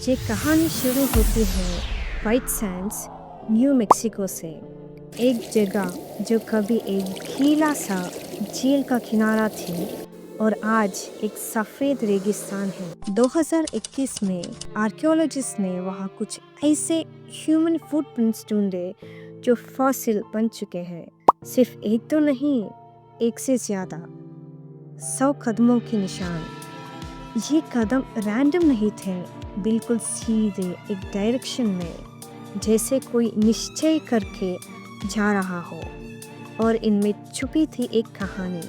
ये कहानी शुरू होती है व्हाइट सैंड्स, न्यू मेक्सिको से। एक जगह जो कभी एक गीला सा झील का किनारा थी और आज एक सफ़ेद रेगिस्तान है। 2021 में आर्कियोलॉजिस्ट ने वहाँ कुछ ऐसे ह्यूमन फुटप्रिंट्स ढूंढे जो फॉसिल बन चुके हैं। सिर्फ एक तो नहीं, एक से ज़्यादा 100 कदमों के निशान। ये कदम रैंडम नहीं थे, बिल्कुल सीधे एक डायरेक्शन में, जैसे कोई निश्चय करके जा रहा हो। और इनमें छुपी थी एक कहानी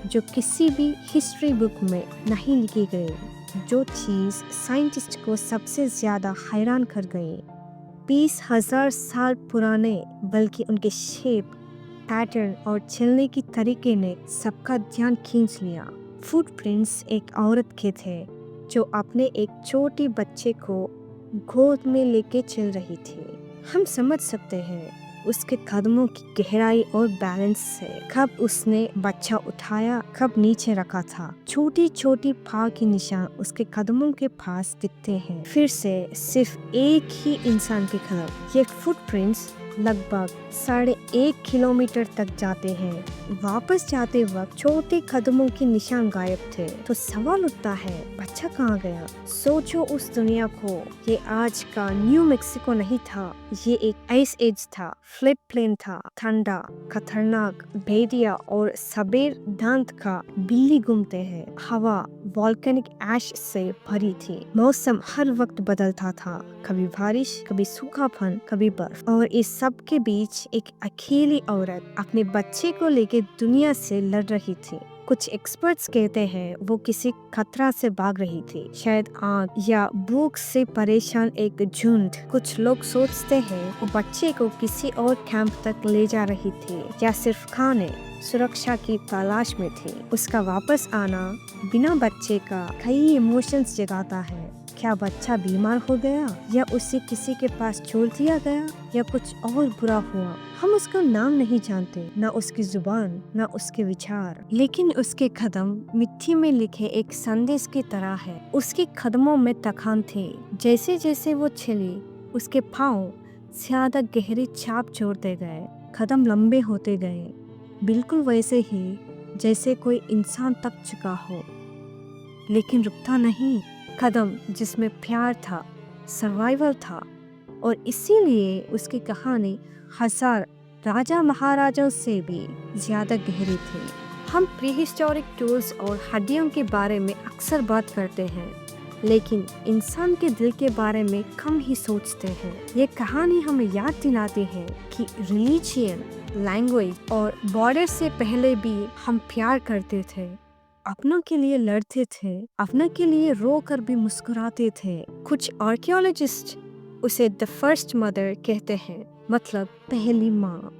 जो किसी भी हिस्ट्री बुक में नहीं लिखी गई। जो चीज़ साइंटिस्ट को सबसे ज़्यादा हैरान कर गई, 20,000 साल पुराने, बल्कि उनके शेप, पैटर्न और चलने की तरीके ने सबका ध्यान खींच लिया। फुटप्रिंट्स एक औरत के थे जो अपने एक छोटे बच्चे को गोद में लेके चल रही थी। हम समझ सकते हैं उसके कदमों की गहराई और बैलेंस से, कब उसने बच्चा उठाया, कब नीचे रखा था। छोटी छोटी पाँव के निशान उसके कदमों के पास दिखते हैं। फिर से सिर्फ एक ही इंसान के कदम। ये फुटप्रिंट्स लगभग 1.5 किलोमीटर तक जाते हैं। वापस जाते वक्त छोटे कदमों के निशान गायब थे। तो सवाल उठता है, बच्चा कहाँ गया? सोचो उस दुनिया को। ये आज का न्यू मेक्सिको नहीं था, ये एक आइस एज था, फ्लड प्लेन था, ठंडा, खतरनाक, भेड़िया और सबेर दांत का बिल्ली घूमते हैं। हवा वॉल्केनिक ऐश से भरी थी। मौसम हर वक्त बदलता था, कभी बारिश, कभी सूखापन, कभी बर्फ। और इस सब के बीच एक अकेली औरत अपने बच्चे को लेकर दुनिया से लड़ रही थी। कुछ एक्सपर्ट्स कहते हैं वो किसी खतरा से भाग रही थी, शायद आग या भूख से परेशान एक झुंड। कुछ लोग सोचते हैं वो बच्चे को किसी और कैंप तक ले जा रही थी, या सिर्फ खाने, सुरक्षा की तलाश में थी। उसका वापस आना बिना बच्चे का कई इमोशंस जगाता है। क्या बच्चा बीमार हो गया, या उसे किसी के पास छोड़ दिया गया, या कुछ और बुरा हुआ? हम उसका नाम नहीं जानते, ना उसकी जुबान, ना उसके विचार, लेकिन उसके कदम मिट्टी में लिखे एक संदेश की तरह है। उसके कदमों में तखान थे। जैसे जैसे वो चली, उसके पाँव ज्यादा गहरी छाप छोड़ते गए, कदम लंबे होते गए, बिल्कुल वैसे ही जैसे कोई इंसान थक चुका हो, लेकिन रुकता नहीं। कदम जिसमें प्यार था, सर्वाइवल था, और इसीलिए उसकी कहानी 1000 राजा महाराजाओं से भी ज्यादा गहरी थी। हम प्रीहिस्टोरिक टूल्स और हड्डियों के बारे में अक्सर बात करते हैं, लेकिन इंसान के दिल के बारे में कम ही सोचते हैं। ये कहानी हमें याद दिलाती है कि रिलीजियन, लैंग्वेज और बॉर्डर से पहले भी हम प्यार करते थे, अपनों के लिए लड़ते थे, अपनों के लिए रो कर भी मुस्कुराते थे। कुछ आर्कियोलॉजिस्ट उसे द फर्स्ट मदर कहते हैं, मतलब पहली माँ।